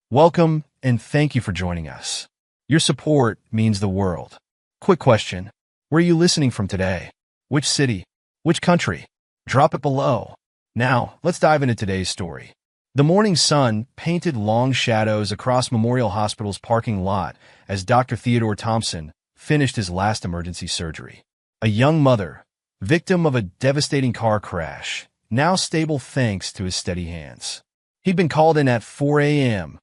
Welcome, and thank you for joining us. Your support means the world. Quick question. Where are you listening from today? Which city? Which country? Drop it below. Now, let's dive into today's story. The morning sun painted long shadows across Memorial Hospital's parking lot as Dr. Theodore Thompson finished his last emergency surgery. A young mother, victim of a devastating car crash, now stable thanks to his steady hands. He'd been called in at 4 a.m.,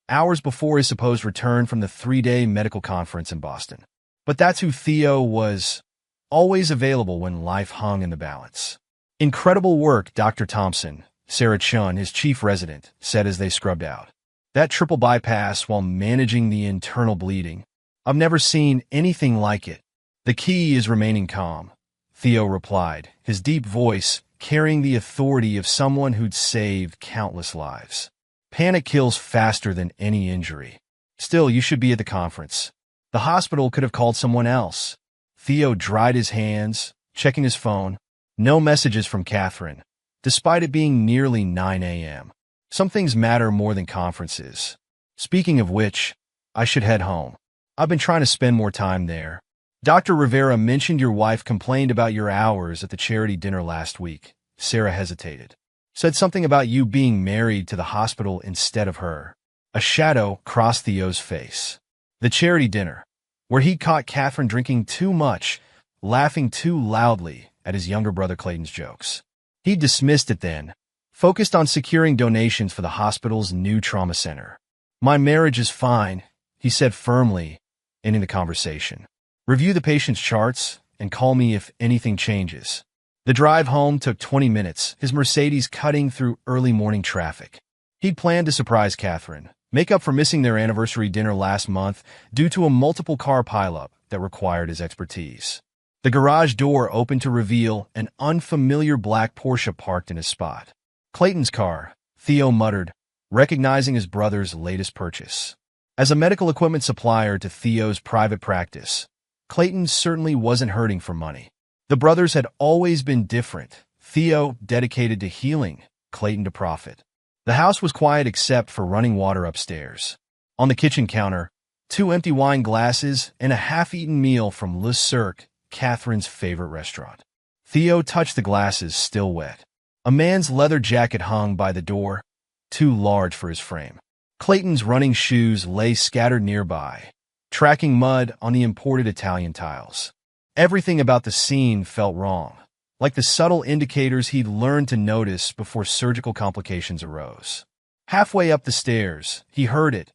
hours before his supposed return from the 3-day medical conference in Boston. But that's who Theo was, always available when life hung in the balance. Incredible work, Dr. Thompson, Sarah Chun, his chief resident, said as they scrubbed out. That triple bypass while managing the internal bleeding. I've never seen anything like it. The key is remaining calm, Theo replied, his deep voice carrying the authority of someone who'd saved countless lives. Panic kills faster than any injury. Still, you should be at the conference. The hospital could have called someone else. Theo dried his hands, checking his phone. No messages from Catherine, despite it being nearly 9 a.m. Some things matter more than conferences. Speaking of which, I should head home. I've been trying to spend more time there. Dr. Rivera mentioned your wife complained about your hours at the charity dinner last week. Sarah hesitated. Said something about you being married to the hospital instead of her. A shadow crossed Theo's face. The charity dinner, where he caught Catherine drinking too much, laughing too loudly at his younger brother Clayton's jokes. He dismissed it then, focused on securing donations for the hospital's new trauma center. My marriage is fine, he said firmly, ending the conversation. Review the patient's charts and call me if anything changes. The drive home took 20 minutes, his Mercedes cutting through early morning traffic. He'd planned to surprise Catherine, make up for missing their anniversary dinner last month due to a multiple-car pileup that required his expertise. The garage door opened to reveal an unfamiliar black Porsche parked in his spot. Clayton's car, Theo muttered, recognizing his brother's latest purchase. As a medical equipment supplier to Theo's private practice, Clayton certainly wasn't hurting for money. The brothers had always been different, Theo dedicated to healing, Clayton to profit. The house was quiet except for running water upstairs. On the kitchen counter, 2 empty wine glasses and a half-eaten meal from Le Cirque, Catherine's favorite restaurant. Theo touched the glasses, still wet. A man's leather jacket hung by the door, too large for his frame. Clayton's running shoes lay scattered nearby, tracking mud on the imported Italian tiles. Everything about the scene felt wrong, like the subtle indicators he'd learned to notice before surgical complications arose. Halfway up the stairs, he heard it.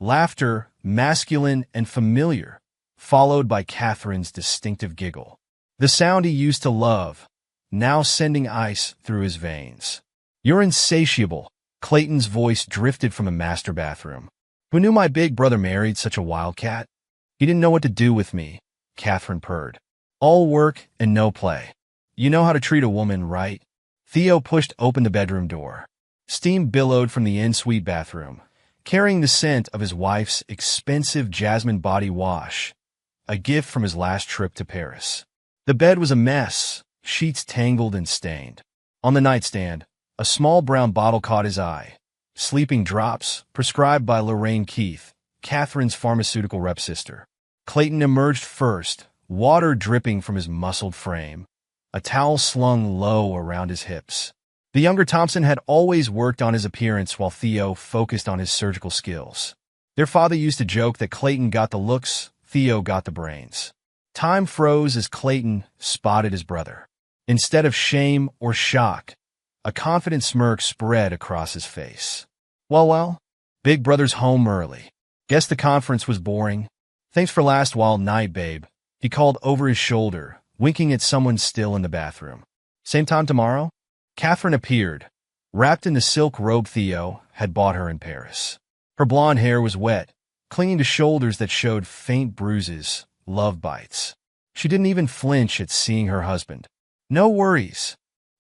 Laughter, masculine and familiar, followed by Catherine's distinctive giggle. The sound he used to love, now sending ice through his veins. You're insatiable, Clayton's voice drifted from a master bathroom. Who knew my big brother married such a wildcat? He didn't know what to do with me, Catherine purred. All work and no play. You know how to treat a woman, right? Theo pushed open the bedroom door. Steam billowed from the en-suite bathroom, carrying the scent of his wife's expensive jasmine body wash, a gift from his last trip to Paris. The bed was a mess, sheets tangled and stained. On the nightstand, a small brown bottle caught his eye. Sleeping drops, prescribed by Lorraine Keith, Catherine's pharmaceutical rep sister. Clayton emerged first, water dripping from his muscled frame, a towel slung low around his hips. The younger Thompson had always worked on his appearance while Theo focused on his surgical skills. Their father used to joke that Clayton got the looks, Theo got the brains. Time froze as Clayton spotted his brother. Instead of shame or shock, a confident smirk spread across his face. Well, big brother's home early. Guess the conference was boring. Thanks for last wild night, babe, he called over his shoulder, winking at someone still in the bathroom. Same time tomorrow? Catherine appeared, wrapped in the silk robe Theo had bought her in Paris. Her blonde hair was wet, clinging to shoulders that showed faint bruises, love bites. She didn't even flinch at seeing her husband. No worries.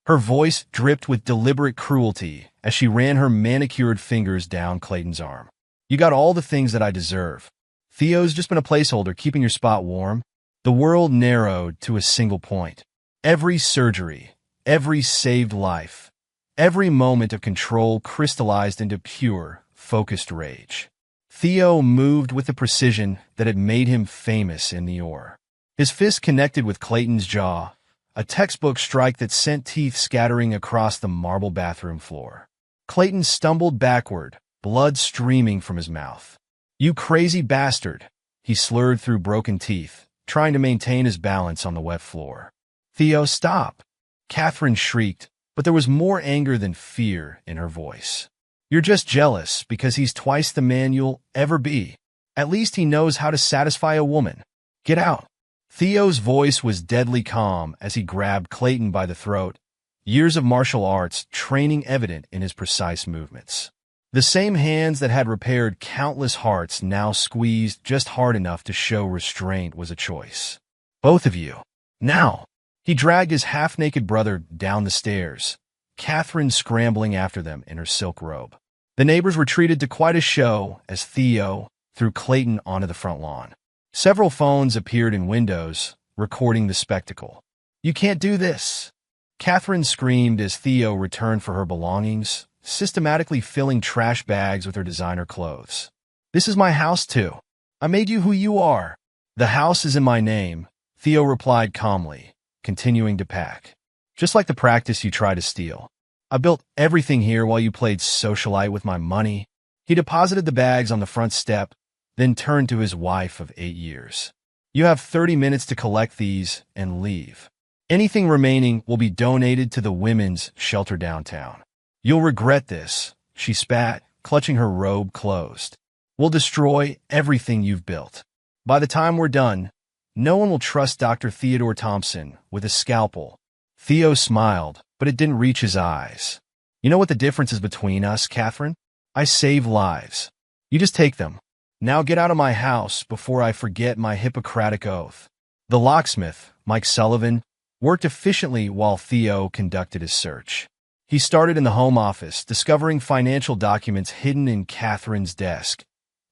Her voice dripped with deliberate cruelty as she ran her manicured fingers down Clayton's arm. You got all the things that I deserve. Theo's just been a placeholder keeping your spot warm. The world narrowed to a single point. Every surgery, every saved life, every moment of control crystallized into pure, focused rage. Theo moved with the precision that had made him famous in the OR. His fist connected with Clayton's jaw, a textbook strike that sent teeth scattering across the marble bathroom floor. Clayton stumbled backward, blood streaming from his mouth. "You crazy bastard," he slurred through broken teeth, trying to maintain his balance on the wet floor. "Theo, stop!" Catherine shrieked, but there was more anger than fear in her voice. "You're just jealous because he's twice the man you'll ever be. At least he knows how to satisfy a woman. Get out." Theo's voice was deadly calm as he grabbed Clayton by the throat, years of martial arts training evident in his precise movements. The same hands that had repaired countless hearts now squeezed just hard enough to show restraint was a choice. "Both of you. Now!" He dragged his half-naked brother down the stairs, Catherine scrambling after them in her silk robe. The neighbors retreated to quite a show as Theo threw Clayton onto the front lawn. Several phones appeared in windows, recording the spectacle. "You can't do this!" Catherine screamed as Theo returned for her belongings, systematically filling trash bags with her designer clothes. "This is my house, too. I made you who you are." "The house is in my name," Theo replied calmly, continuing to pack. "Just like the practice you tried to steal. I built everything here while you played socialite with my money." He deposited the bags on the front step, then turned to his wife of 8 years. "You have 30 minutes to collect these and leave. Anything remaining will be donated to the women's shelter downtown. You'll regret this," she spat, clutching her robe closed. "We'll destroy everything you've built. By the time we're done, no one will trust Dr. Theodore Thompson with a scalpel." Theo smiled, but it didn't reach his eyes. "You know what the difference is between us, Catherine? I save lives. You just take them. Now get out of my house before I forget my Hippocratic oath." The locksmith, Mike Sullivan, worked efficiently while Theo conducted his search. He started in the home office, discovering financial documents hidden in Catherine's desk,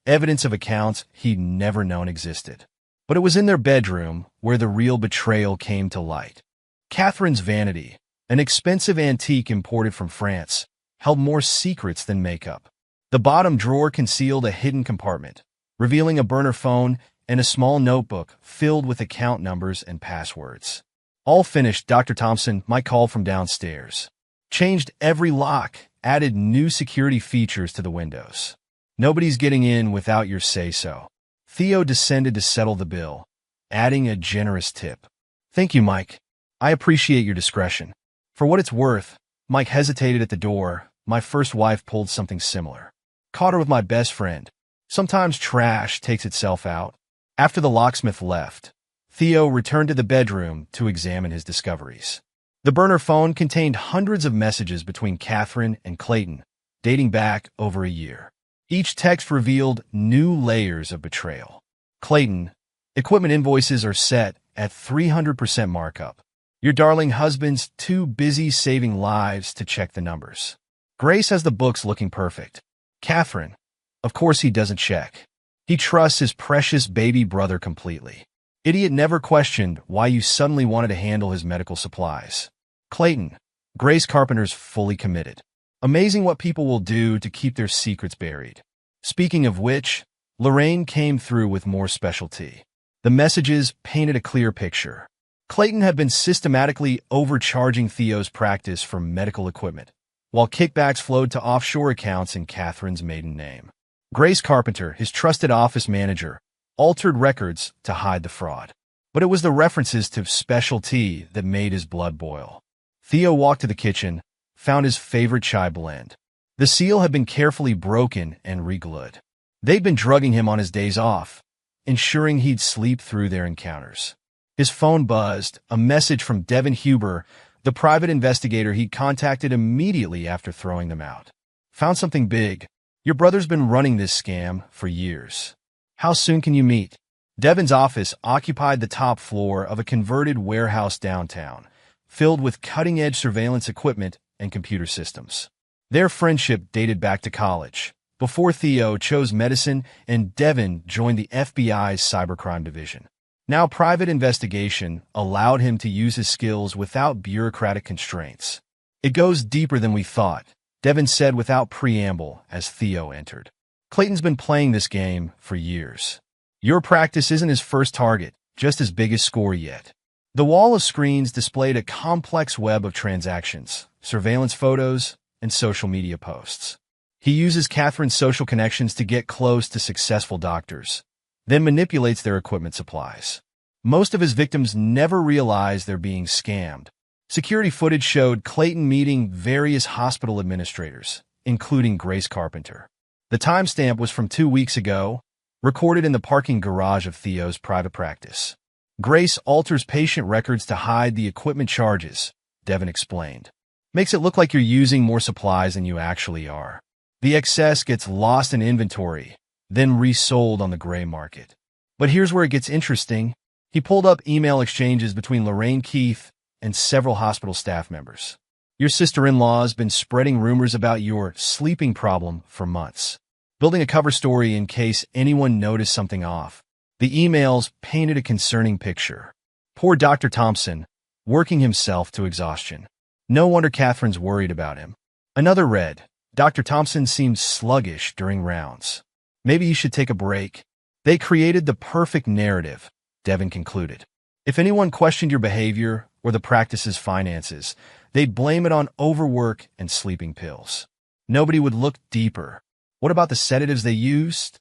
evidence of accounts he'd never known existed. But it was in their bedroom where the real betrayal came to light. Catherine's vanity, an expensive antique imported from France, held more secrets than makeup. The bottom drawer concealed a hidden compartment, revealing a burner phone and a small notebook filled with account numbers and passwords. All finished, Dr. Thompson might call from downstairs. Changed every lock, added new security features to the windows. "Nobody's getting in without your say-so." Theo descended to settle the bill, adding a generous tip. "Thank you, Mike. I appreciate your discretion." For what it's worth, Mike hesitated at the door. My first wife pulled something similar. Caught her with my best friend. Sometimes trash takes itself out. After the locksmith left, Theo returned to the bedroom to examine his discoveries. The burner phone contained hundreds of messages between Catherine and Clayton, dating back over a year. Each text revealed new layers of betrayal. "Clayton, equipment invoices are set at 300% markup. Your darling husband's too busy saving lives to check the numbers. Grace has the books looking perfect. Catherine, of course he doesn't check. He trusts his precious baby brother completely. Idiot never questioned why you suddenly wanted to handle his medical supplies. Clayton, Grace Carpenter's fully committed. Amazing what people will do to keep their secrets buried." Speaking of which, Lorraine came through with more specialty. The messages painted a clear picture. Clayton had been systematically overcharging Theo's practice for medical equipment, while kickbacks flowed to offshore accounts in Catherine's maiden name. Grace Carpenter, his trusted office manager, altered records to hide the fraud. But it was the references to specialty that made his blood boil. Theo walked to the kitchen, found his favorite chai blend. The seal had been carefully broken and re-glued. They'd been drugging him on his days off, ensuring he'd sleep through their encounters. His phone buzzed, a message from Devin Huber, the private investigator he'd contacted immediately after throwing them out. "Found something big. Your brother's been running this scam for years. How soon can you meet?" Devin's office occupied the top floor of a converted warehouse downtown, filled with cutting-edge surveillance equipment and computer systems. Their friendship dated back to college, before Theo chose medicine and Devin joined the FBI's cybercrime division. Now private investigation allowed him to use his skills without bureaucratic constraints. "It goes deeper than we thought," Devin said without preamble as Theo entered. Clayton's been playing this game for years. Your practice isn't his first target, just his biggest score yet. The wall of screens displayed a complex web of transactions, surveillance photos, and social media posts. He uses Catherine's social connections to get close to successful doctors, then manipulates their equipment supplies. Most of his victims never realize they're being scammed. Security footage showed Clayton meeting various hospital administrators, including Grace Carpenter. The timestamp was from 2 weeks ago, recorded in the parking garage of Theo's private practice. Grace alters patient records to hide the equipment charges, Devin explained. Makes it look like you're using more supplies than you actually are. The excess gets lost in inventory, then resold on the gray market. But here's where it gets interesting. He pulled up email exchanges between Lorraine Keith and several hospital staff members. Your sister-in-law's been spreading rumors about your sleeping problem for months, building a cover story in case anyone noticed something off. The emails painted a concerning picture. Poor Dr. Thompson, working himself to exhaustion. No wonder Catherine's worried about him. Another read, Dr. Thompson seemed sluggish during rounds. Maybe he should take a break. They created the perfect narrative, Devin concluded. If anyone questioned your behavior or the practice's finances, they'd blame it on overwork and sleeping pills. Nobody would look deeper. What about the sedatives they used?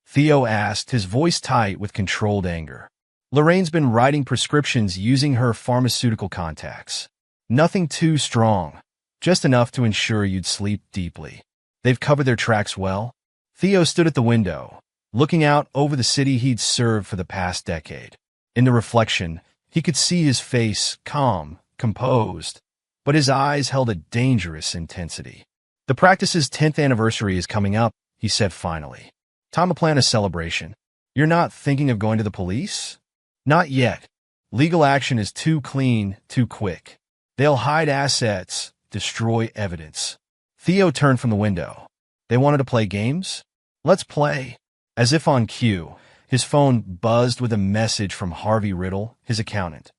Theo asked, his voice tight with controlled anger. Lorraine's been writing prescriptions using her pharmaceutical contacts. Nothing too strong, just enough to ensure you'd sleep deeply. They've covered their tracks well. Theo stood at the window, looking out over the city he'd served for the past decade. In the reflection, he could see his face calm, composed, but his eyes held a dangerous intensity. The practice's 10th anniversary is coming up, he said finally. Time to plan a celebration. You're not thinking of going to the police? Not yet. Legal action is too clean, too quick. They'll hide assets, destroy evidence. Theo turned from the window. They wanted to play games? Let's play. As if on cue, his phone buzzed with a message from Harvey Riddle, his accountant.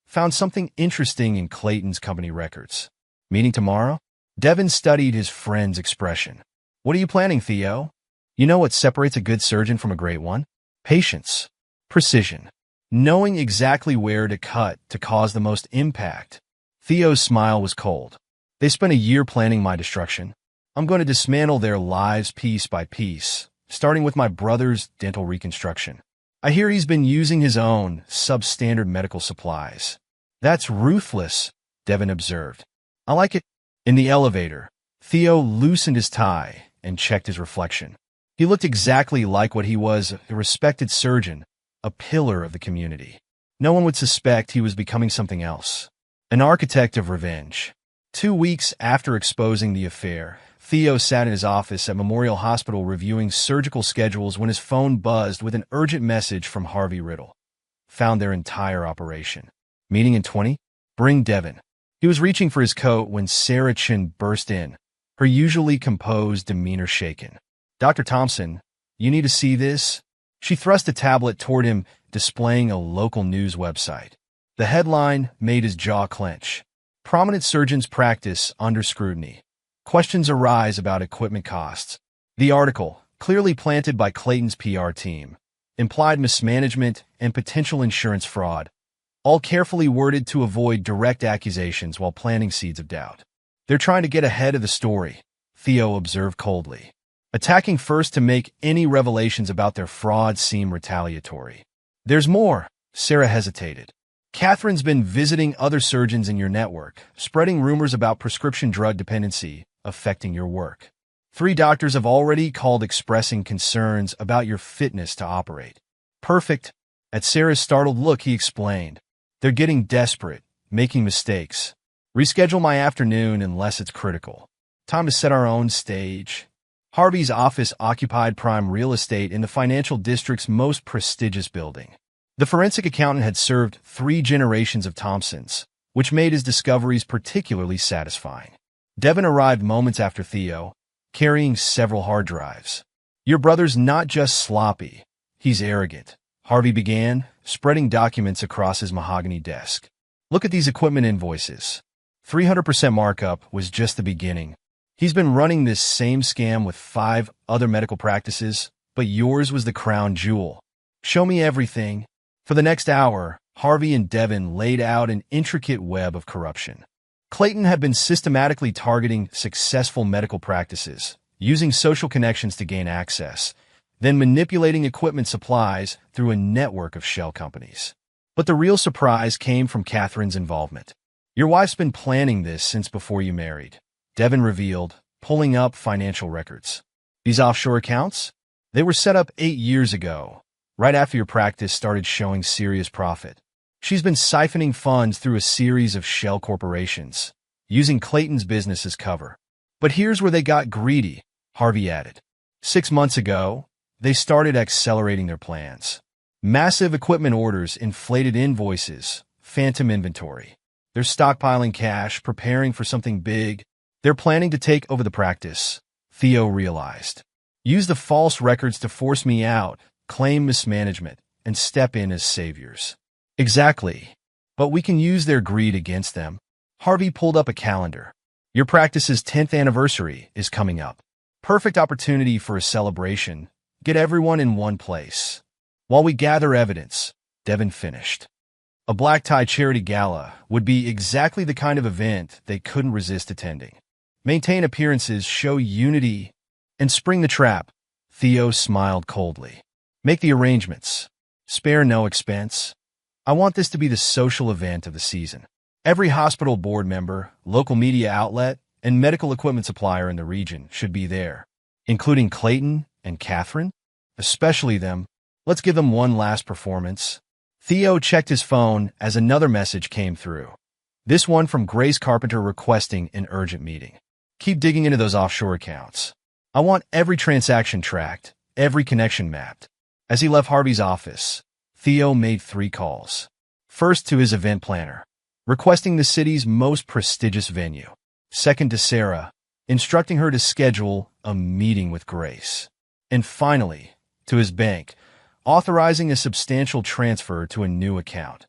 Found something interesting in Clayton's company records. Meeting tomorrow? Devin studied his friend's expression. What are you planning, Theo? You know what separates a good surgeon from a great one? Patience. Precision. Knowing exactly where to cut to cause the most impact. Theo's smile was cold. They spent a year planning my destruction. I'm going to dismantle their lives piece by piece, starting with my brother's dental reconstruction. I hear he's been using his own substandard medical supplies. That's ruthless, Devin observed. I like it. In the elevator, Theo loosened his tie and checked his reflection. He looked exactly like what he was, a respected surgeon, a pillar of the community. No one would suspect he was becoming something else. An architect of revenge. 2 weeks after exposing the affair, Theo sat in his office at Memorial Hospital reviewing surgical schedules when his phone buzzed with an urgent message from Harvey Riddle. Found their entire operation. Meeting in 20? Bring Devin. He was reaching for his coat when Sarah Chin burst in, her usually composed demeanor shaken. Dr. Thompson, you need to see this? She thrust a tablet toward him, displaying a local news website. The headline made his jaw clench. Prominent surgeons practice under scrutiny. Questions arise about equipment costs. The article, clearly planted by Clayton's PR team, implied mismanagement and potential insurance fraud, all carefully worded to avoid direct accusations while planting seeds of doubt. They're trying to get ahead of the story, Theo observed coldly. Attacking first to make any revelations about their fraud seem retaliatory. There's more, Sarah hesitated. Catherine's been visiting other surgeons in your network, spreading rumors about prescription drug dependency affecting your work. 3 doctors have already called expressing concerns about your fitness to operate. Perfect. At Sarah's startled look, he explained. They're getting desperate, making mistakes. Reschedule my afternoon unless it's critical. Time to set our own stage. Harvey's office occupied prime real estate in the financial district's most prestigious building. The forensic accountant had served 3 generations of Thompsons, which made his discoveries particularly satisfying. Devin arrived moments after Theo, carrying several hard drives. Your brother's not just sloppy, he's arrogant, Harvey began, spreading documents across his mahogany desk. Look at these equipment invoices. 300% markup was just the beginning. He's been running this same scam with 5 other medical practices, but yours was the crown jewel. Show me everything. For the next hour, Harvey and Devin laid out an intricate web of corruption. Clayton had been systematically targeting successful medical practices, using social connections to gain access, then manipulating equipment supplies through a network of shell companies. But the real surprise came from Catherine's involvement. Your wife's been planning this since before you married, Devin revealed, pulling up financial records. These offshore accounts? They were set up 8 years ago, right after your practice started showing serious profit. She's been siphoning funds through a series of shell corporations, using Clayton's business as cover. But here's where they got greedy, Harvey added. 6 months ago, they started accelerating their plans. Massive equipment orders, inflated invoices, phantom inventory. They're stockpiling cash, preparing for something big. They're planning to take over the practice, Theo realized. Use the false records to force me out, claim mismanagement, and step in as saviors. Exactly. But we can use their greed against them. Harvey pulled up a calendar. Your practice's 10th anniversary is coming up. Perfect opportunity for a celebration. Get everyone in one place. While we gather evidence, Devin finished. A black-tie charity gala would be exactly the kind of event they couldn't resist attending. Maintain appearances, show unity, and spring the trap. Theo smiled coldly. Make the arrangements. Spare no expense. I want this to be the social event of the season. Every hospital board member, local media outlet, and medical equipment supplier in the region should be there, including Clayton and Catherine. Especially them. Let's give them one last performance. Theo checked his phone as another message came through. This one from Grace Carpenter requesting an urgent meeting. Keep digging into those offshore accounts. I want every transaction tracked, every connection mapped. As he left Harvey's office, Theo made 3 calls. First to his event planner, requesting the city's most prestigious venue. Second to Sarah, instructing her to schedule a meeting with Grace. And finally, to his bank, authorizing a substantial transfer to a new account,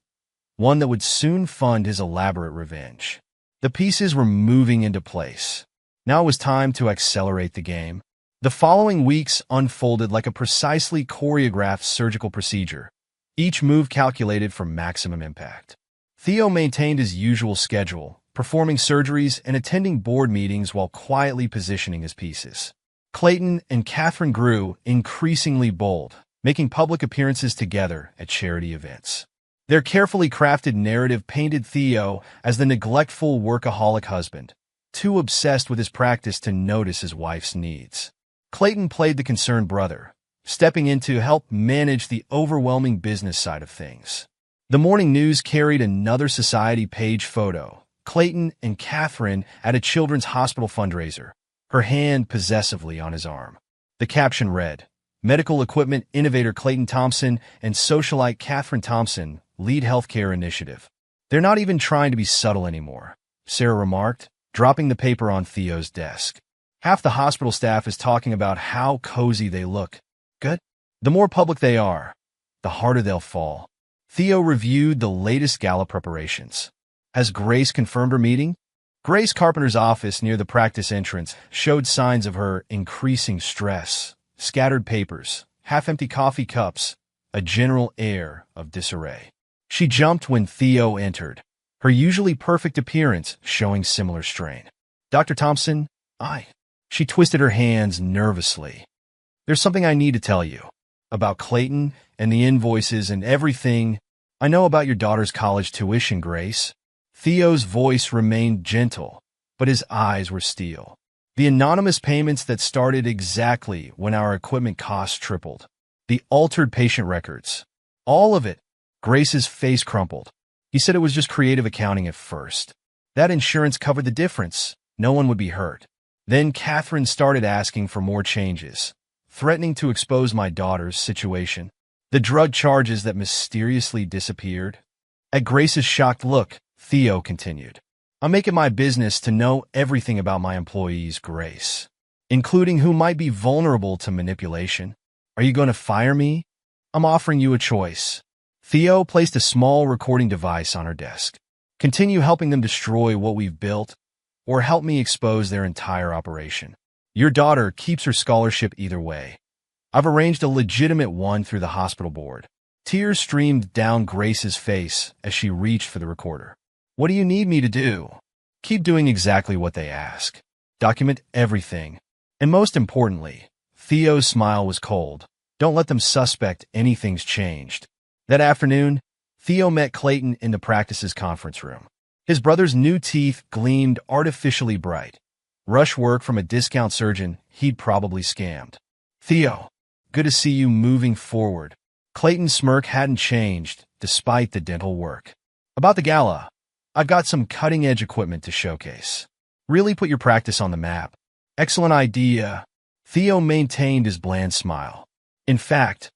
one that would soon fund his elaborate revenge. The pieces were moving into place. Now it was time to accelerate the game. The following weeks unfolded like a precisely choreographed surgical procedure, each move calculated for maximum impact. Theo maintained his usual schedule, performing surgeries and attending board meetings while quietly positioning his pieces. Clayton and Catherine grew increasingly bold, making public appearances together at charity events. Their carefully crafted narrative painted Theo as the neglectful workaholic husband, too obsessed with his practice to notice his wife's needs. Clayton played the concerned brother, stepping in to help manage the overwhelming business side of things. The morning news carried another society page photo, Clayton and Catherine at a children's hospital fundraiser, her hand possessively on his arm. The caption read, Medical Equipment Innovator Clayton Thompson and Socialite Catherine Thompson lead healthcare initiative. They're not even trying to be subtle anymore, Sarah remarked, dropping the paper on Theo's desk. Half the hospital staff is talking about how cozy they look. Good? The more public they are, the harder they'll fall. Theo reviewed the latest gala preparations. Has Grace confirmed her meeting? Grace Carpenter's office near the practice entrance showed signs of her increasing stress. Scattered papers, half-empty coffee cups, a general air of disarray. She jumped when Theo entered, her usually perfect appearance showing similar strain. Dr. Thompson, She twisted her hands nervously. There's something I need to tell you. About Clayton and the invoices and everything. I know about your daughter's college tuition, Grace. Theo's voice remained gentle, but his eyes were steel. The anonymous payments that started exactly when our equipment costs tripled. The altered patient records. All of it. Grace's face crumpled. He said it was just creative accounting at first. That insurance covered the difference. No one would be hurt. Then Catherine started asking for more changes, threatening to expose my daughter's situation. The drug charges that mysteriously disappeared. At Grace's shocked look, Theo continued. I make it my business to know everything about my employees, Grace, including who might be vulnerable to manipulation. Are you going to fire me? I'm offering you a choice. Theo placed a small recording device on her desk. Continue helping them destroy what we've built, or help me expose their entire operation. Your daughter keeps her scholarship either way. I've arranged a legitimate one through the hospital board. Tears streamed down Grace's face as she reached for the recorder. What do you need me to do? Keep doing exactly what they ask. Document everything. And most importantly, Theo's smile was cold. Don't let them suspect anything's changed. That afternoon, Theo met Clayton in the practice's conference room. His brother's new teeth gleamed artificially bright. Rush work from a discount surgeon he'd probably scammed. Theo, good to see you moving forward. Clayton's smirk hadn't changed, despite the dental work. About the gala, I've got some cutting-edge equipment to showcase. Really put your practice on the map. Excellent idea. Theo maintained his bland smile. In fact,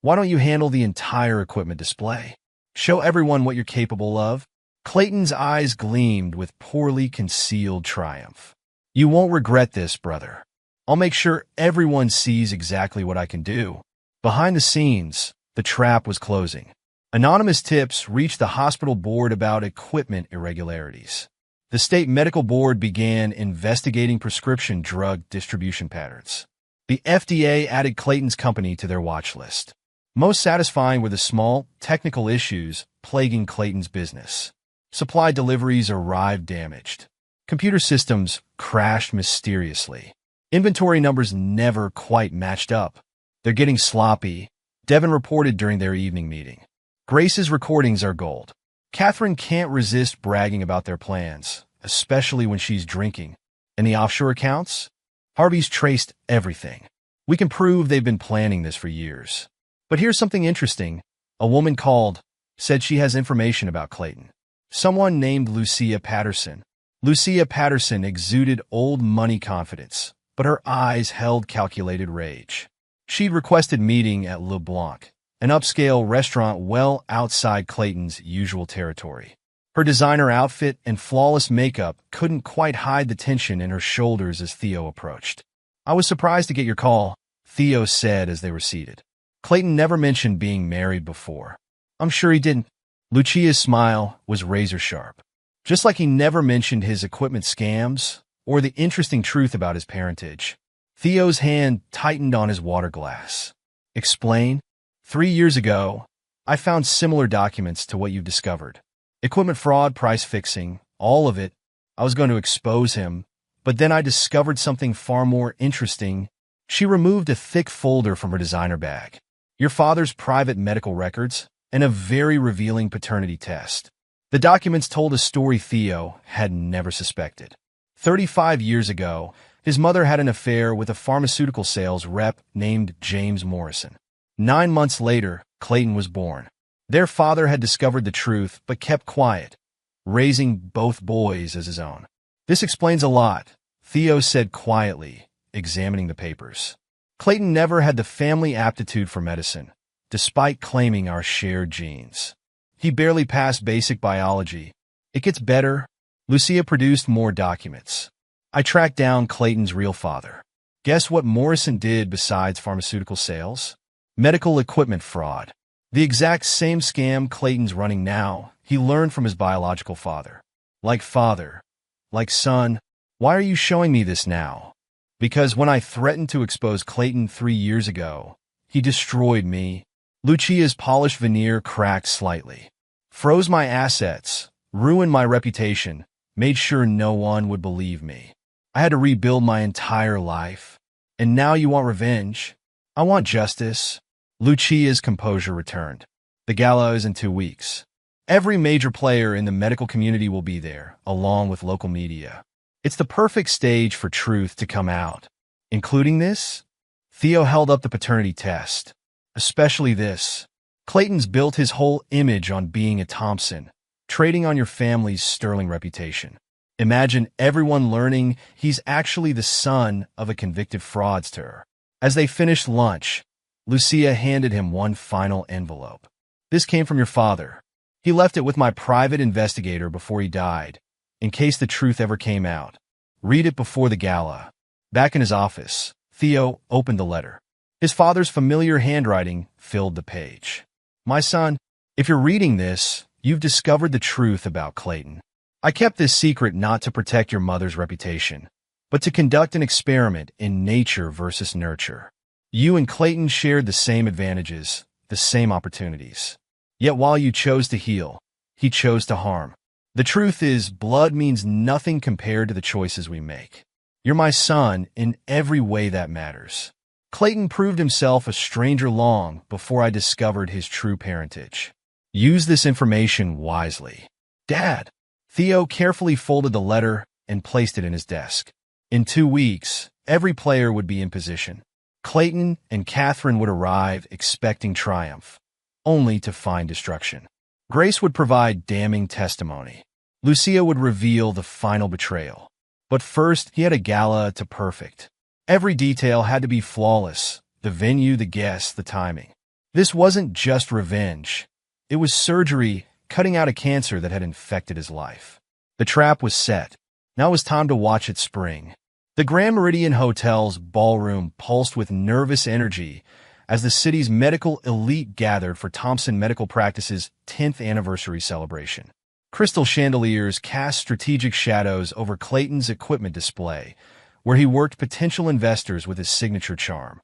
why don't you handle the entire equipment display? Show everyone what you're capable of. Clayton's eyes gleamed with poorly concealed triumph. You won't regret this, brother. I'll make sure everyone sees exactly what I can do. Behind the scenes, the trap was closing. Anonymous tips reached the hospital board about equipment irregularities. The state medical board began investigating prescription drug distribution patterns. The FDA added Clayton's company to their watch list. Most satisfying were the small, technical issues plaguing Clayton's business. Supply deliveries arrived damaged. Computer systems crashed mysteriously. Inventory numbers never quite matched up. They're getting sloppy, Devin reported during their evening meeting. Grace's recordings are gold. Catherine can't resist bragging about their plans, especially when she's drinking. And the offshore accounts? Harvey's traced everything. We can prove they've been planning this for years. But here's something interesting. A woman called, said she has information about Clayton. Someone named Lucia Patterson. Lucia Patterson exuded old money confidence, but her eyes held calculated rage. She'd requested meeting at Le Blanc, an upscale restaurant well outside Clayton's usual territory. Her designer outfit and flawless makeup couldn't quite hide the tension in her shoulders as Theo approached. I was surprised to get your call, Theo said as they were seated. Clayton never mentioned being married before. I'm sure he didn't. Lucia's smile was razor-sharp. Just like he never mentioned his equipment scams or the interesting truth about his parentage. Theo's hand tightened on his water glass. Explain? 3 years ago, I found similar documents to what you've discovered. Equipment fraud, price fixing, all of it. I was going to expose him, but then I discovered something far more interesting. She removed a thick folder from her designer bag. Your father's private medical records and a very revealing paternity test. The documents told a story Theo had never suspected. 35 years ago, his mother had an affair with a pharmaceutical sales rep named James Morrison. 9 months later, Clayton was born. Their father had discovered the truth but kept quiet, raising both boys as his own. This explains a lot, Theo said quietly, examining the papers. Clayton never had the family aptitude for medicine, despite claiming our shared genes. He barely passed basic biology. It gets better. Lucia produced more documents. I tracked down Clayton's real father. Guess what Morrison did besides pharmaceutical sales? Medical equipment fraud. The exact same scam Clayton's running now, he learned from his biological father. Like father, like son, why are you showing me this now? Because when I threatened to expose Clayton 3 years ago, he destroyed me. Lucia's polished veneer cracked slightly. Froze my assets, ruined my reputation, made sure no one would believe me. I had to rebuild my entire life. And now you want revenge? I want justice. Lucia's composure returned. The gala is in 2 weeks. Every major player in the medical community will be there, along with local media. It's the perfect stage for truth to come out. Including this? Theo held up the paternity test. Especially this. Clayton's built his whole image on being a Thompson, trading on your family's sterling reputation. Imagine everyone learning he's actually the son of a convicted fraudster. As they finished lunch, Lucia handed him one final envelope. This came from your father. He left it with my private investigator before he died, in case the truth ever came out. Read it before the gala. Back in his office, Theo opened the letter. His father's familiar handwriting filled the page. My son, if you're reading this, you've discovered the truth about Clayton. I kept this secret not to protect your mother's reputation, but to conduct an experiment in nature versus nurture. You and Clayton shared the same advantages, the same opportunities. Yet while you chose to heal, he chose to harm. The truth is, blood means nothing compared to the choices we make. You're my son in every way that matters. Clayton proved himself a stranger long before I discovered his true parentage. Use this information wisely. Dad. Theo carefully folded the letter and placed it in his desk. In 2 weeks, every player would be in position. Clayton and Catherine would arrive expecting triumph, only to find destruction. Grace would provide damning testimony. Lucia would reveal the final betrayal. But first, he had a gala to perfect. Every detail had to be flawless: the venue, the guests, the timing. This wasn't just revenge. It was surgery, cutting out a cancer that had infected his life. The trap was set. Now it was time to watch it spring. The Grand Meridian Hotel's ballroom pulsed with nervous energy as the city's medical elite gathered for Thompson Medical Practice's 10th anniversary celebration. Crystal chandeliers cast strategic shadows over Clayton's equipment display, where he worked potential investors with his signature charm.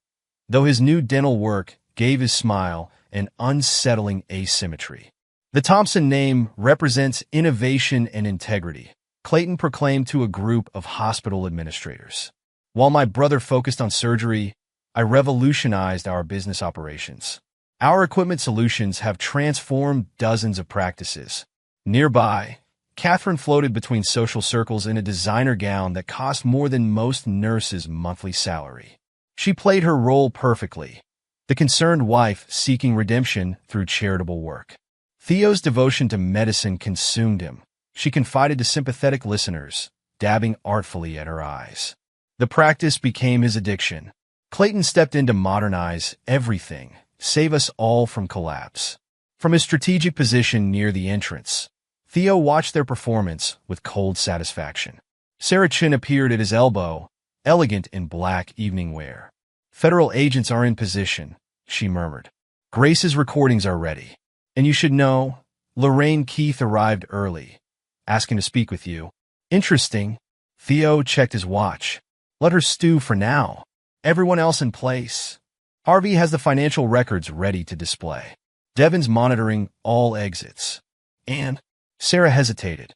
Though his new dental work gave his smile an unsettling asymmetry. The Thompson name represents innovation and integrity, Clayton proclaimed to a group of hospital administrators. While my brother focused on surgery, I revolutionized our business operations. Our equipment solutions have transformed dozens of practices. Nearby, Catherine floated between social circles in a designer gown that cost more than most nurses' monthly salary. She played her role perfectly, the concerned wife seeking redemption through charitable work. Theo's devotion to medicine consumed him. She confided to sympathetic listeners, dabbing artfully at her eyes. The practice became his addiction. Clayton stepped in to modernize everything, save us all from collapse. From his strategic position near the entrance, Theo watched their performance with cold satisfaction. Sarah Chin appeared at his elbow, elegant in black evening wear. "Federal agents are in position," she murmured. "Grace's recordings are ready. And you should know, Lorraine Keith arrived early, asking to speak with you." "Interesting." Theo checked his watch. "Let her stew for now. Everyone else in place." Harvey has the financial records ready to display. Devin's monitoring all exits. And Sarah hesitated.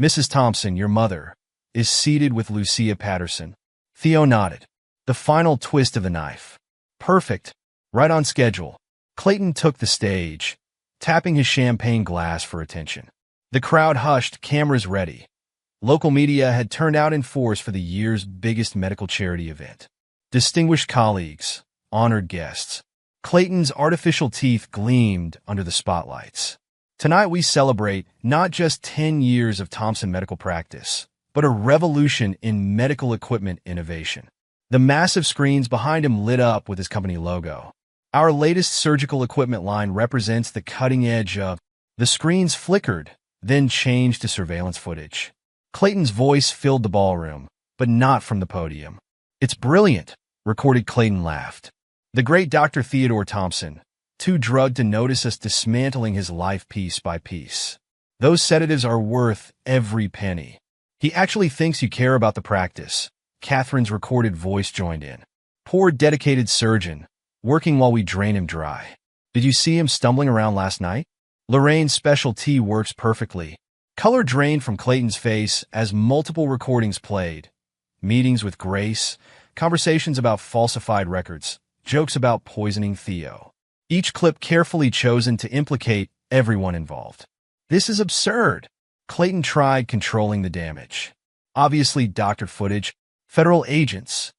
"Mrs. Thompson, your mother, is seated with Lucia Patterson." Theo nodded. The final twist of the knife. "Perfect. Right on schedule." Clayton took the stage, tapping his champagne glass for attention. The crowd hushed, cameras ready. Local media had turned out in force for the year's biggest medical charity event. Distinguished colleagues, honored guests. Clayton's artificial teeth gleamed under the spotlights. Tonight we celebrate not just 10 years of Thompson Medical Practice, but a revolution in medical equipment innovation. The massive screens behind him lit up with his company logo. Our latest surgical equipment line represents the cutting edge of... The screens flickered, then changed to surveillance footage. Clayton's voice filled the ballroom, but not from the podium. "It's brilliant," recorded Clayton laughed. The great Dr. Theodore Thompson, too drugged to notice us dismantling his life piece by piece. "Those sedatives are worth every penny." "He actually thinks you care about the practice." Catherine's recorded voice joined in. "Poor dedicated surgeon, working while we drain him dry. Did you see him stumbling around last night?" Lorraine's special tea works perfectly. Color drained from Clayton's face as multiple recordings played. Meetings with Grace, conversations about falsified records, jokes about poisoning Theo. Each clip carefully chosen to implicate everyone involved. "This is absurd." Clayton tried controlling the damage. Obviously doctored footage, federal agents.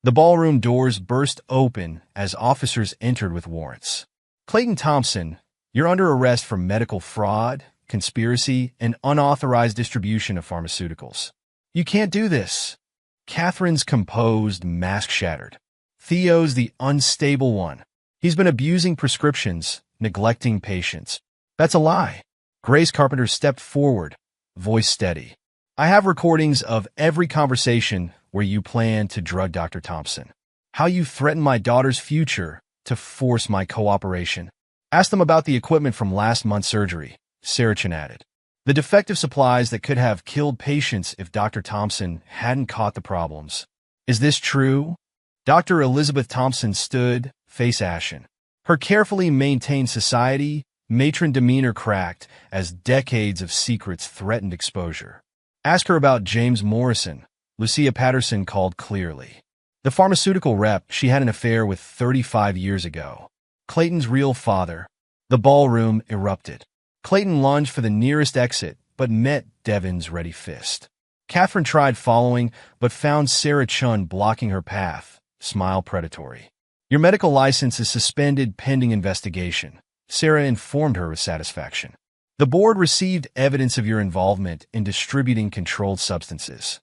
The ballroom doors burst open as officers entered with warrants. "Clayton Thompson, you're under arrest for medical fraud, conspiracy, and unauthorized distribution of pharmaceuticals." "You can't do this." Catherine's composed, mask shattered. "Theo's the unstable one. He's been abusing prescriptions, neglecting patients." "That's a lie." Grace Carpenter stepped forward, voice steady. "I have recordings of every conversation where you plan to drug Dr. Thompson. How you threatened my daughter's future to force my cooperation. Ask them about the equipment from last month's surgery," Sarah Chin added. The defective supplies that could have killed patients if Dr. Thompson hadn't caught the problems. Is this true? Dr. Elizabeth Thompson stood, face ashen. Her carefully maintained society, matron demeanor cracked as decades of secrets threatened exposure. Ask her about James Morrison, Lucia Patterson called clearly. The pharmaceutical rep she had an affair with 35 years ago. Clayton's real father. The ballroom erupted. Clayton lunged for the nearest exit, but met Devin's ready fist. Catherine tried following, but found Sarah Chun blocking her path. Smile predatory. Your medical license is suspended pending investigation, Sarah informed her with satisfaction. The board received evidence of your involvement in distributing controlled substances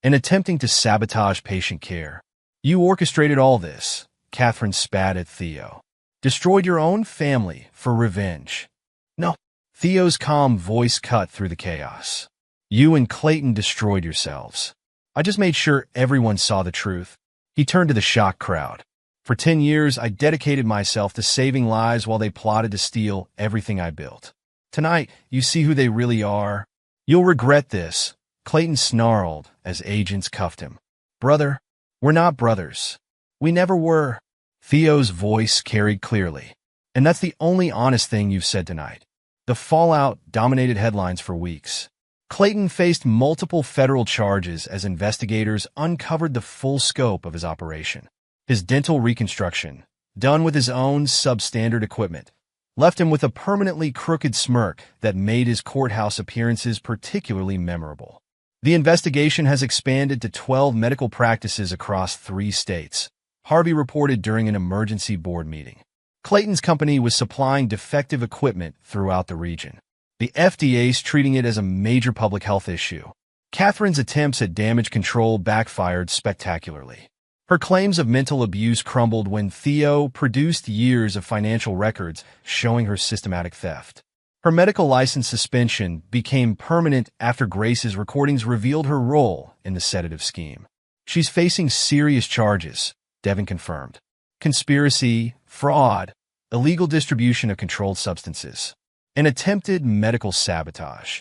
and attempting to sabotage patient care. You orchestrated all this, Catherine spat at Theo. Destroyed your own family for revenge. No. Theo's calm voice cut through the chaos. You and Clayton destroyed yourselves. I just made sure everyone saw the truth. He turned to the shocked crowd. For 10 years, I dedicated myself to saving lives while they plotted to steal everything I built. Tonight, you see who they really are. You'll regret this, Clayton snarled as agents cuffed him. Brother, we're not brothers. We never were. Theo's voice carried clearly. And that's the only honest thing you've said tonight. The fallout dominated headlines for weeks. Clayton faced multiple federal charges as investigators uncovered the full scope of his operation. His dental reconstruction, done with his own substandard equipment, left him with a permanently crooked smirk that made his courthouse appearances particularly memorable. The investigation has expanded to 12 medical practices across 3 states, Harvey reported during an emergency board meeting. Clayton's company was supplying defective equipment throughout the region. The FDA's treating it as a major public health issue. Catherine's attempts at damage control backfired spectacularly. Her claims of mental abuse crumbled when Theo produced years of financial records showing her systematic theft. Her medical license suspension became permanent after Grace's recordings revealed her role in the sedative scheme. She's facing serious charges, Devin confirmed. Conspiracy, fraud, illegal distribution of controlled substances, and attempted medical sabotage.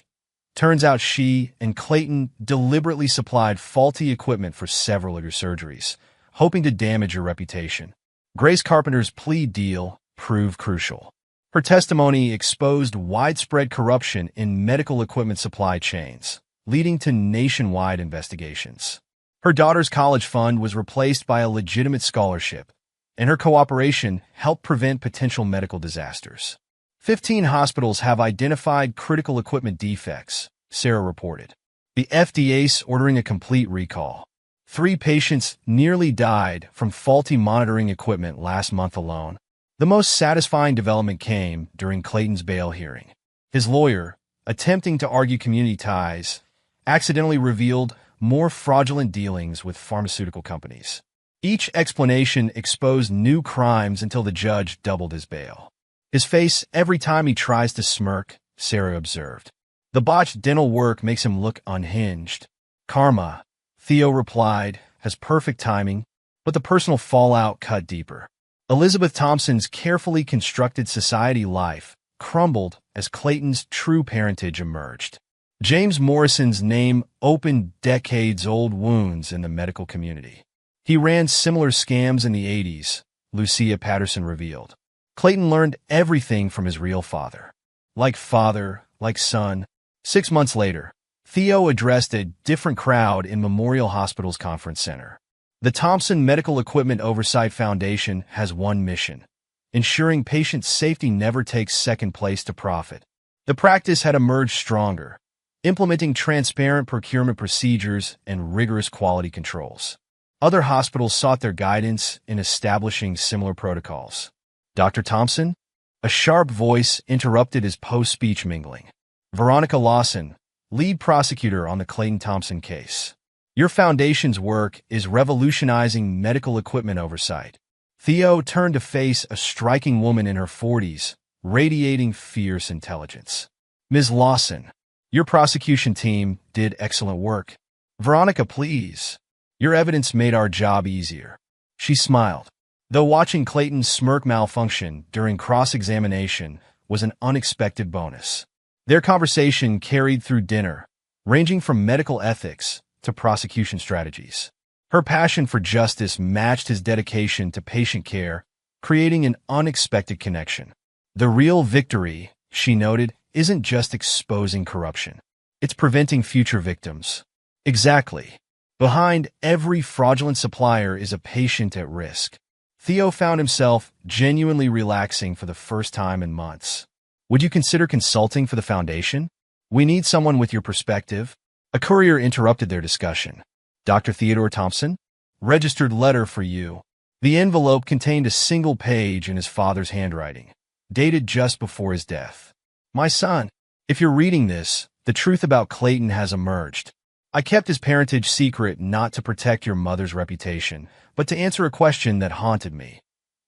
Turns out she and Clayton deliberately supplied faulty equipment for several of your surgeries, hoping to damage your reputation. Grace Carpenter's plea deal proved crucial. Her testimony exposed widespread corruption in medical equipment supply chains, leading to nationwide investigations. Her daughter's college fund was replaced by a legitimate scholarship, and her cooperation helped prevent potential medical disasters. 15 hospitals have identified critical equipment defects, Sarah reported. The FDA's ordering a complete recall. 3 patients nearly died from faulty monitoring equipment last month alone. The most satisfying development came during Clayton's bail hearing. His lawyer, attempting to argue community ties, accidentally revealed more fraudulent dealings with pharmaceutical companies. Each explanation exposed new crimes until the judge doubled his bail. His face every time he tries to smirk, Sarah observed. The botched dental work makes him look unhinged. Karma, Theo replied, has perfect timing, but the personal fallout cut deeper. Elizabeth Thompson's carefully constructed society life crumbled as Clayton's true parentage emerged. James Morrison's name opened decades-old wounds in the medical community. He ran similar scams in the 80s, Lucia Patterson revealed. Clayton learned everything from his real father. Like son. 6 months later, Theo addressed a different crowd in Memorial Hospital's conference center. The Thompson Medical Equipment Oversight Foundation has one mission: ensuring patient safety never takes second place to profit. The practice had emerged stronger, implementing transparent procurement procedures and rigorous quality controls. Other hospitals sought their guidance in establishing similar protocols. Dr. Thompson? A sharp voice interrupted his post-speech mingling. Veronica Lawson, lead prosecutor on the Clayton Thompson case. Your foundation's work is revolutionizing medical equipment oversight. Theo turned to face a striking woman in her 40s, radiating fierce intelligence. Ms. Lawson, your prosecution team did excellent work. Veronica, please. Your evidence made our job easier. She smiled, though watching Clayton's smirk malfunction during cross-examination was an unexpected bonus. Their conversation carried through dinner, ranging from medical ethics to prosecution strategies. Her passion for justice matched his dedication to patient care, creating an unexpected connection. The real victory, she noted, isn't just exposing corruption. It's preventing future victims. Exactly. Behind every fraudulent supplier is a patient at risk. Theo found himself genuinely relaxing for the first time in months. Would you consider consulting for the foundation? We need someone with your perspective. A courier interrupted their discussion. Dr. Theodore Thompson? Registered letter for you. The envelope contained a single page in his father's handwriting, dated just before his death. My son, if you're reading this, the truth about Clayton has emerged. I kept his parentage secret not to protect your mother's reputation, but to answer a question that haunted me.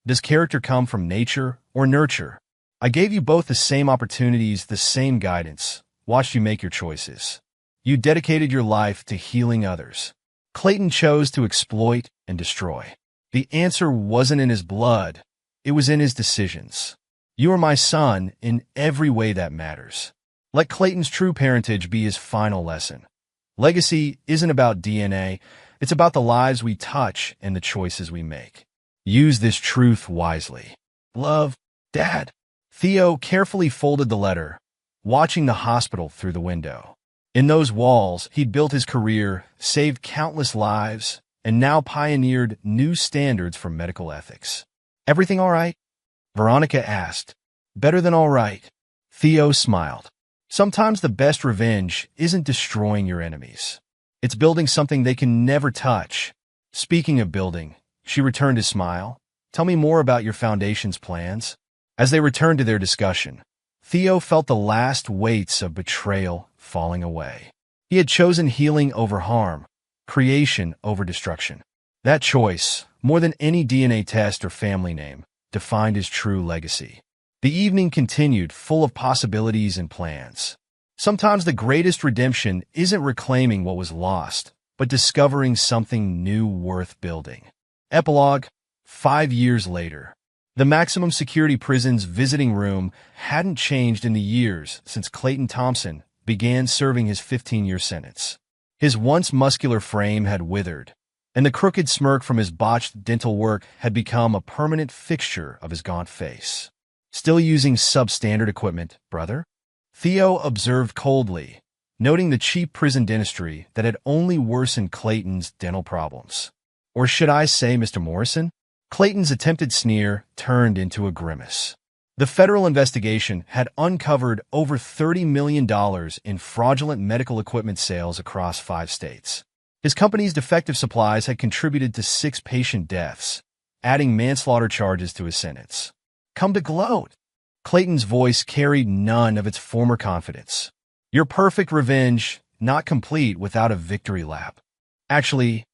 Does character come from nature or nurture? I gave you both the same opportunities, the same guidance, watched you make your choices. You dedicated your life to healing others. Clayton chose to exploit and destroy. The answer wasn't in his blood, it was in his decisions. You are my son in every way that matters. Let Clayton's true parentage be his final lesson. Legacy isn't about DNA, it's about the lives we touch and the choices we make. Use this truth wisely. Love, Dad. Theo carefully folded the letter, watching the hospital through the window. In those walls, he'd built his career, saved countless lives, and now pioneered new standards for medical ethics. Everything all right? Veronica asked. Better than all right. Theo smiled. Sometimes the best revenge isn't destroying your enemies. It's building something they can never touch. Speaking of building, she returned his smile. Tell me more about your foundation's plans. As they returned to their discussion, Theo felt the last weights of betrayal falling away. He had chosen healing over harm, creation over destruction. That choice, more than any DNA test or family name, defined his true legacy. The evening continued, full of possibilities and plans. Sometimes the greatest redemption isn't reclaiming what was lost, but discovering something new worth building. Epilogue, 5 years later. The maximum security prison's visiting room hadn't changed in the years since Clayton Thompson began serving his 15-year sentence. His once muscular frame had withered, and the crooked smirk from his botched dental work had become a permanent fixture of his gaunt face. Still using substandard equipment, brother? Theo observed coldly, noting the cheap prison dentistry that had only worsened Clayton's dental problems. Or should I say, Mr. Morrison? Clayton's attempted sneer turned into a grimace. The federal investigation had uncovered over $30 million in fraudulent medical equipment sales across 5 states. His company's defective supplies had contributed to 6 patient deaths, adding manslaughter charges to his sentence. Come to gloat. Clayton's voice carried none of its former confidence. Your perfect revenge, not complete without a victory lap. Actually,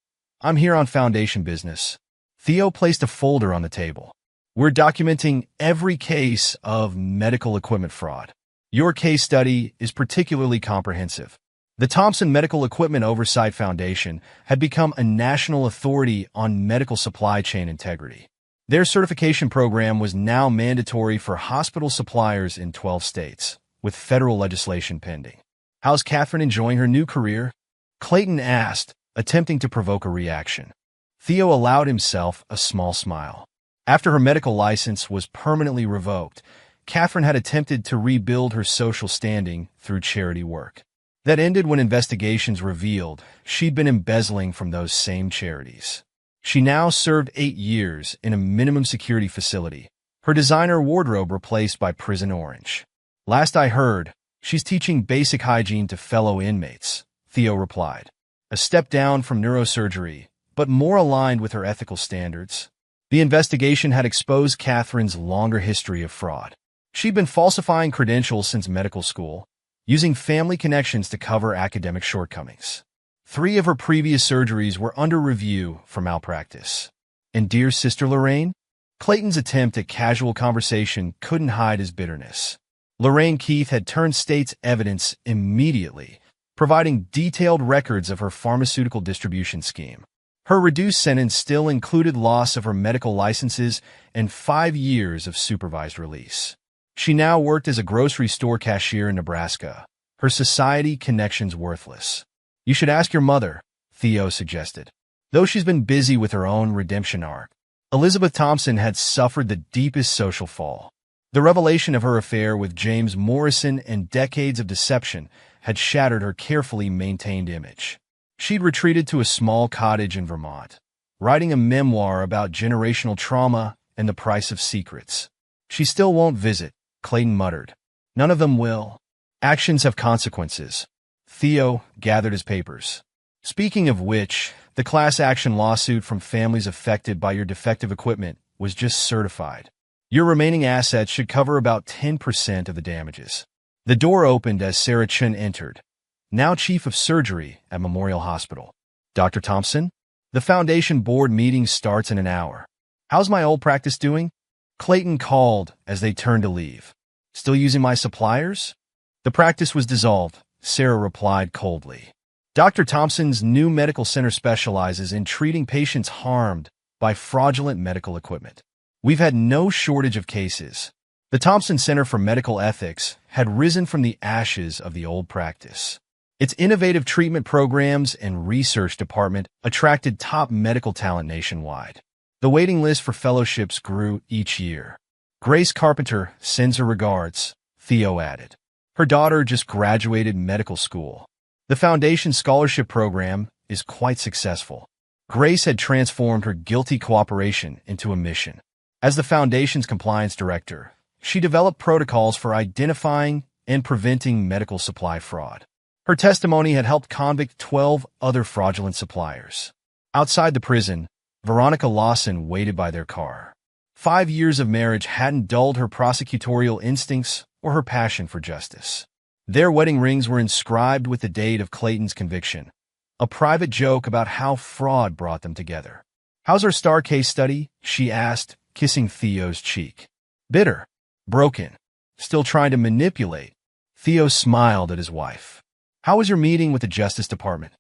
I'm here on foundation business. Theo placed a folder on the table. We're documenting every case of medical equipment fraud. Your case study is particularly comprehensive. The Thompson Medical Equipment Oversight Foundation had become a national authority on medical supply chain integrity. Their certification program was now mandatory for hospital suppliers in 12 states, with federal legislation pending. How's Catherine enjoying her new career? Clayton asked, attempting to provoke a reaction. Theo allowed himself a small smile. After her medical license was permanently revoked, Catherine had attempted to rebuild her social standing through charity work. That ended when investigations revealed she'd been embezzling from those same charities. She now served 8 years in a minimum security facility, her designer wardrobe replaced by Prison Orange. Last I heard, she's teaching basic hygiene to fellow inmates, Theo replied. A step down from neurosurgery, but more aligned with her ethical standards. The investigation had exposed Catherine's longer history of fraud. She'd been falsifying credentials since medical school, using family connections to cover academic shortcomings. 3 of her previous surgeries were under review for malpractice. And dear Sister Lorraine? Clayton's attempt at casual conversation couldn't hide his bitterness. Lorraine Keith had turned state's evidence immediately, providing detailed records of her pharmaceutical distribution scheme. Her reduced sentence still included loss of her medical licenses and 5 years of supervised release. She now worked as a grocery store cashier in Nebraska, her society connections worthless. You should ask your mother, Theo suggested. Though she's been busy with her own redemption arc, Elizabeth Thompson had suffered the deepest social fall. The revelation of her affair with James Morrison and decades of deception had shattered her carefully maintained image. She'd retreated to a small cottage in Vermont, writing a memoir about generational trauma and the price of secrets. She still won't visit, Clayton muttered. None of them will. Actions have consequences. Theo gathered his papers. Speaking of which, the class action lawsuit from families affected by your defective equipment was just certified. Your remaining assets should cover about 10% of the damages. The door opened as Sarah Chen entered, now chief of surgery at Memorial Hospital. Dr. Thompson? The foundation board meeting starts in an hour. How's my old practice doing? Clayton called as they turned to leave. Still using my suppliers? The practice was dissolved, Sarah replied coldly. Dr. Thompson's new medical center specializes in treating patients harmed by fraudulent medical equipment. We've had no shortage of cases. The Thompson Center for Medical Ethics had risen from the ashes of the old practice. Its innovative treatment programs and research department attracted top medical talent nationwide. The waiting list for fellowships grew each year. Grace Carpenter sends her regards, Theo added. Her daughter just graduated medical school. The Foundation Scholarship Program is quite successful. Grace had transformed her guilty cooperation into a mission. As the Foundation's compliance director, she developed protocols for identifying and preventing medical supply fraud. Her testimony had helped convict 12 other fraudulent suppliers. Outside the prison, Veronica Lawson waited by their car. 5 years of marriage hadn't dulled her prosecutorial instincts or her passion for justice. Their wedding rings were inscribed with the date of Clayton's conviction, a private joke about how fraud brought them together. How's our star case study? She asked, kissing Theo's cheek. Bitter. Broken. Still trying to manipulate. Theo smiled at his wife. How was your meeting with the Justice Department?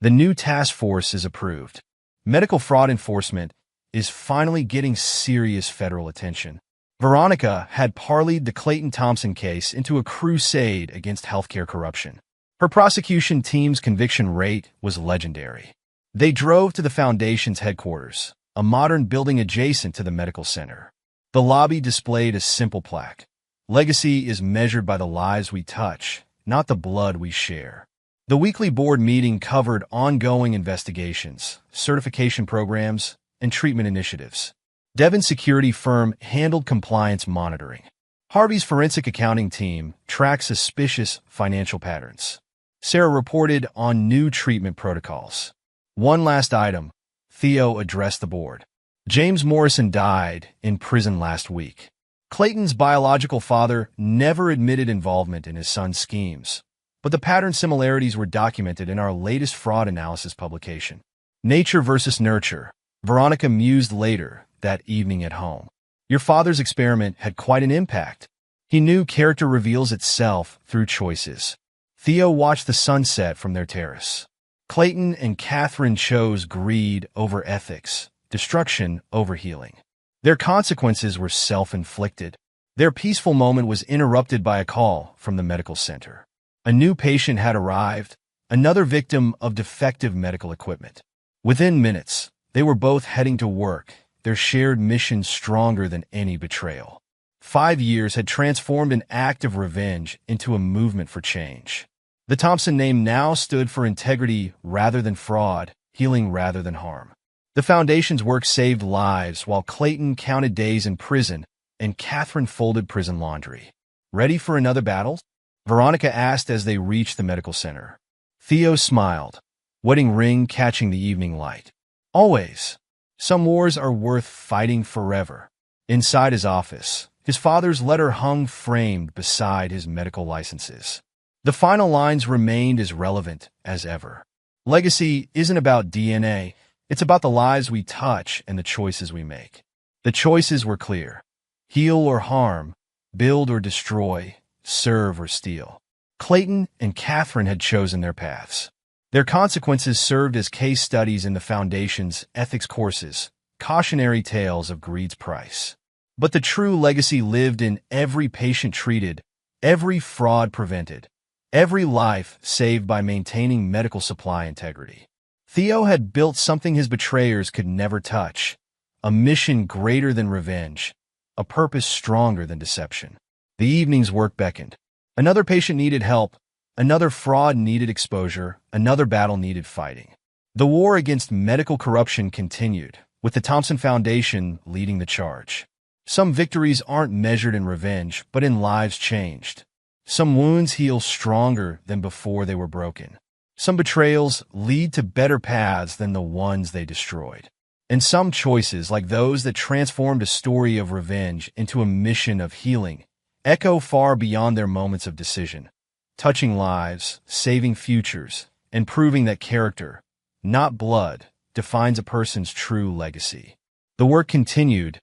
The new task force is approved. Medical fraud enforcement is finally getting serious federal attention. Veronica had parlayed the Clayton Thompson case into a crusade against healthcare corruption. Her prosecution team's conviction rate was legendary. They drove to the Foundation's headquarters, a modern building adjacent to the medical center. The lobby displayed a simple plaque. Legacy is measured by the lives we touch, not the blood we share. The weekly board meeting covered ongoing investigations, certification programs, and treatment initiatives. Devon's security firm handled compliance monitoring. Harvey's forensic accounting team tracked suspicious financial patterns. Sarah reported on new treatment protocols. One last item, Theo addressed the board. James Morrison died in prison last week. Clayton's biological father never admitted involvement in his son's schemes, but the pattern similarities were documented in our latest fraud analysis publication. Nature versus nurture, Veronica mused later that evening at home. Your father's experiment had quite an impact. He knew character reveals itself through choices. Theo watched the sunset from their terrace. Clayton and Catherine chose greed over ethics, destruction over healing. Their consequences were self-inflicted. Their peaceful moment was interrupted by a call from the medical center. A new patient had arrived, another victim of defective medical equipment. Within minutes, they were both heading to work, their shared mission stronger than any betrayal. 5 years had transformed an act of revenge into a movement for change. The Thompson name now stood for integrity rather than fraud, healing rather than harm. The Foundation's work saved lives while Clayton counted days in prison and Catherine folded prison laundry. Ready for another battle? Veronica asked as they reached the medical center. Theo smiled, wedding ring catching the evening light. Always. Some wars are worth fighting forever. Inside his office, his father's letter hung framed beside his medical licenses. The final lines remained as relevant as ever. Legacy isn't about DNA. It's about the lives we touch and the choices we make. The choices were clear. Heal or harm, build or destroy, serve or steal. Clayton and Catherine had chosen their paths. Their consequences served as case studies in the Foundation's ethics courses, cautionary tales of greed's price. But the true legacy lived in every patient treated, every fraud prevented, every life saved by maintaining medical supply integrity. Theo had built something his betrayers could never touch, a mission greater than revenge, a purpose stronger than deception. The evening's work beckoned. Another patient needed help, another fraud needed exposure, another battle needed fighting. The war against medical corruption continued, with the Thompson Foundation leading the charge. Some victories aren't measured in revenge, but in lives changed. Some wounds heal stronger than before they were broken. Some betrayals lead to better paths than the ones they destroyed. And some choices, like those that transformed a story of revenge into a mission of healing, echo far beyond their moments of decision, touching lives, saving futures, and proving that character, not blood, defines a person's true legacy. The work continued,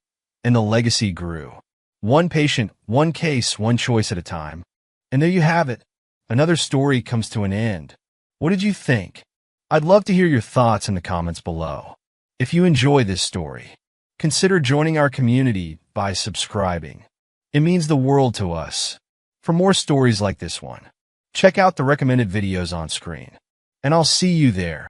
and the legacy grew. One patient, one case, one choice at a time. And there you have it. Another story comes to an end. What did you think? I'd love to hear your thoughts in the comments below. If you enjoy this story, consider joining our community by subscribing. It means the world to us. For more stories like this one, check out the recommended videos on screen. And I'll see you there.